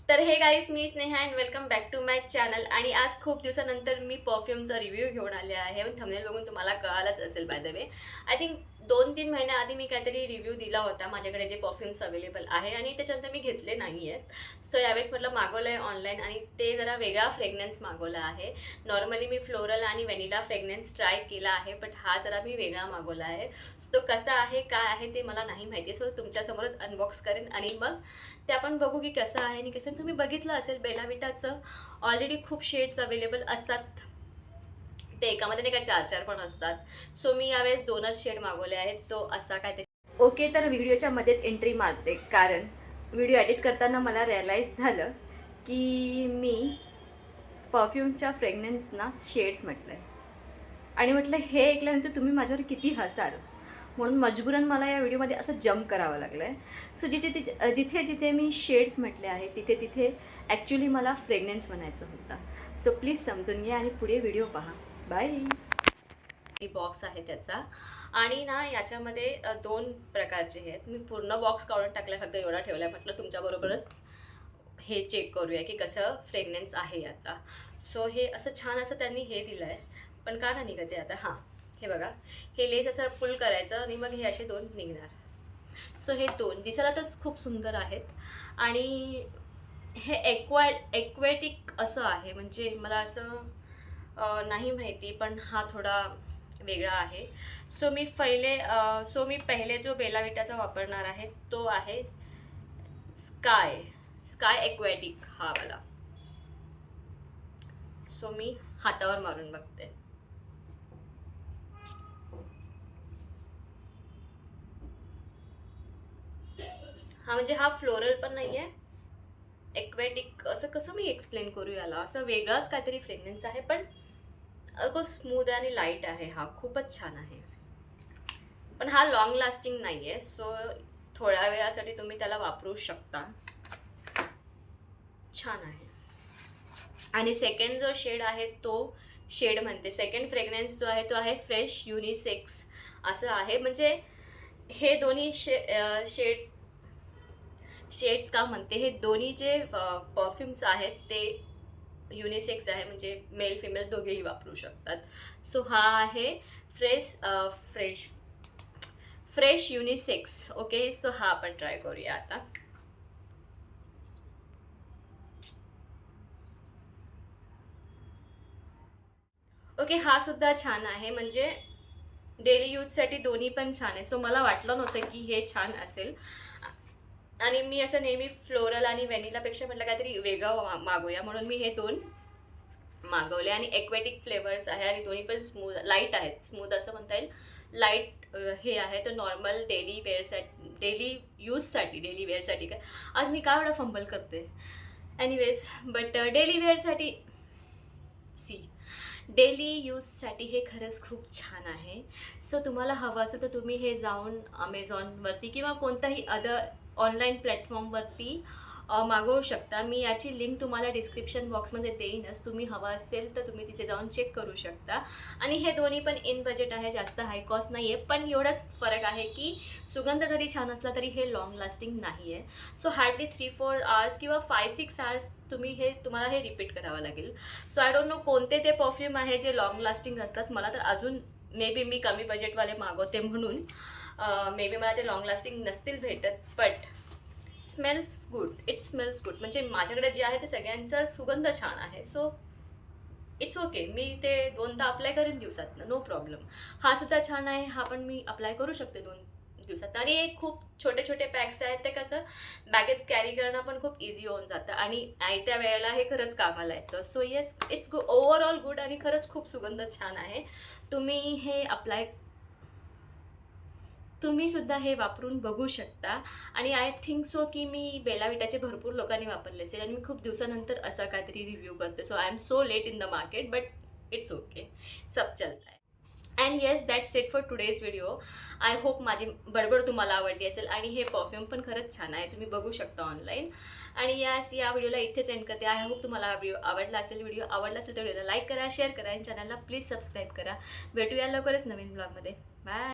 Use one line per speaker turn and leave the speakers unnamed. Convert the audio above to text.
तर हे गाईस, मी Sneha and welcome back to my channel. आणि आज खूप दिवसानंतर मी परफ्यूमचा रिव्ह्यू घेऊन आले आहे. थंबनेल बघून तुम्हाला कळालंच असेल. By the way, I think 2-3 महिन्याआधी मी काहीतरी रिव्ह्यू दिला होता माझ्याकडे जे परफ्यूम्स अवेलेबल आहे, आणि त्याच्यानंतर मी घेतले नाही आहेत. सो यावेळेस म्हटलं मागवलं आहे ऑनलाईन, आणि ते जरा वेगळा फ्रेग्रन्स मागवला आहे. नॉर्मली मी फ्लोरल आणि व्हॅनिला फ्रेग्रन्स ट्राय केला आहे, बट हा जरा मी वेगळा मागवला आहे. सो तो कसा आहे, काय आहे ते मला नाही माहिती. सो तुमच्यासमोरच अनबॉक्स करेन, आणि मग ते आपण बघू की कसं आहे. आणि कसं तुम्ही बघितलं असेल, बेला विटाचं ऑलरेडी खूप शेड्स अवेलेबल असतात. ते एकामध्ये नाही का 4-4 पण असतात. सो मी यावेळेस 2च शेड मागवले आहेत. तो असा काय ते ओके. तर व्हिडिओच्या मध्येच एंट्री मारते, कारण व्हिडिओ एडिट करताना मला रिअलाईज झालं की मी परफ्यूमच्या फ्रेग्रन्सना शेड्स म्हटलं आहे, आणि म्हटलं हे ऐकल्यानंतर तुम्ही माझ्यावर किती हसाल, म्हणून मजबूरन मला या व्हिडिओमध्ये असं जम्प करावं लागलं आहे. सो जिथे जिथे मी शेड्स म्हटले आहे, तिथे तिथे ॲक्च्युली मला फ्रेग्रन्स म्हणायचं होतं. सो प्लीज समजून घ्या आणि पुढे व्हिडिओ पहा. बाय. बॉक्स आहे त्याचा, आणि ना याच्यामध्ये 2 प्रकारचे आहेत. मी पूर्ण बॉक्स काढून टाकला, फक्त एवढा ठेवला आहे. म्हटलं तुमच्याबरोबरच हे चेक करूया की कसं फ्रेग्रन्स आहे याचा. सो हे असं छान असं त्यांनी हे दिलं आहे, पण का नाही निघते आता. हां, हे बघा, हे लेस असं पुल करायचं आणि मग हे असे 2 निघणार. सो हे 2 दिसायला तर खूप सुंदर आहेत, आणि हे एक्वॅटिक असं आहे. म्हणजे मला असं नाही माहिती, पण हा थोडा वेगळा आहे. सो मी पहिले जो बेला विटाचा वापरणार आहे तो आहे स्काय एक्वॅटिक, हा वाला. सो मी हातावर मारून बघते. हा म्हणजे हा फ्लोरल पण नाही आहे, एक्वॅटिक. असं कसं मी एक्सप्लेन करू याला, असं वेगळाच काहीतरी फ्रेग्रन्स आहे, पण अगो स्मूथ आणि लाईट आहे. हा खूपच छान आहे, पण हा लॉंग लास्टिंग नाही आहे. सो थोड्या वेळासाठी तुम्ही त्याला वापरू शकता. छान आहे. आणि सेकंड जो शेड आहे तो शेड म्हणते, सेकंड फ्रेग्रन्स जो आहे तो आहे फ्रेश युनिसेक्स असं आहे. म्हणजे हे दोन्ही शेड्स का म्हणते, हे दोन्ही जे परफ्युम्स आहेत ते युनिसेक्स आहे, म्हणजे मेल फिमेल दोघेही वापरू शकतात. सो हा आहे fresh fresh unisex. Okay, so हा आपण ट्राय करूया आता. ओके, हा सुद्धा छान आहे. म्हणजे डेली यूजसाठी दोन्ही पण छान आहे. सो मला वाटलं नव्हतं की हे छान असेल, आणि मी असं नेहमी फ्लोरल आणि व्हॅनिलापेक्षा म्हटलं काहीतरी वेगळं मागूया, म्हणून मी हे 2 मागवले. आणि एक्वॅटिक फ्लेवर्स आहे, आणि दोन्ही पण स्मूथ लाईट आहेत. स्मूथ असं म्हणता येईल. लाईट हे आहे तर नॉर्मल डेली वेअरसाठी, डेली वेअरसाठी. काय आज मी काय एवढा फंबल करते. एनिवेज, बट डेली वेअरसाठी डेली यूजसाठी हे खरंच खूप छान आहे. सो तुम्हाला हवं असेल तर तुम्ही हे जाऊन अमेझॉनवरती किंवा कोणताही अदर ऑनलाईन प्लॅटफॉर्मवरती मागवू शकता. मी याची लिंक तुम्हाला डिस्क्रिप्शन बॉक्समध्ये देईनच. तुम्ही हवं असेल तर तुम्ही तिथे जाऊन चेक करू शकता. आणि हे दोन्ही पण इन बजेट आहे, जास्त हाय कॉस्ट नाही आहे. पण एवढाच फरक आहे की सुगंध जरी छान असला तरी हे लॉंग लास्टिंग नाही आहे. सो हार्डली 3-4 आवर्स किंवा 5-6 आवर्स तुम्हाला हे रिपीट करावं लागेल. सो आय डोंट नो कोणते ते परफ्यूम आहे जे लॉंग लास्टिंग असतात. मला तर अजून मे बी मी कमी बजेटवाले मागवते म्हणून मे बी मला ते लॉंग लास्टिंग नसतील भेटत, बट इट स्मेल्स गुड. म्हणजे माझ्याकडे जे आहे ते सगळ्यांचा सुगंध छान आहे. So it's okay. मी ते 2दा अप्लाय करेन दिवसातनं, नो प्रॉब्लेम. हा सुद्धा छान आहे, हा पण मी अप्लाय करू शकते 2 दिवसात. आणि खूप छोटे छोटे पॅक्स आहेत, ते कसं बॅगेत कॅरी करणं पण खूप इझी होऊन जातं, आणि त्या वेळेला हे खरंच कामाला येतं. So yes, it's overall good, आणि खरंच खूप सुगंध छान आहे. तुम्ही सुद्धा हे वापरून बघू शकता. आणि आय थिंक सो की मी बेला विटाचे भरपूर लोकांनी वापरले असेल, आणि मी खूप दिवसानंतर असा काहीतरी रिव्ह्यू करते. So I am so late in the market, but it's okay, सब चलता है. And yes, that's it for today's video. I hope माझी बडबड तुम्हाला आवडली असेल, आणि हे परफ्यूम पण खरंच छान आहे, तुम्ही बघू शकता ऑनलाईन. आणि या व्हिडिओला इथेच एंड करते. आय होप तुम्हाला हा व्हिडिओ आवडला असेल. व्हिडिओ आवडला असेल तर व्हिडिओला लाईक करा, शेअर करा, आणि चॅनलला प्लीज सबस्क्राईब करा. भेटूया लवकरच नवीन ब्लॉगमध्ये. बाय.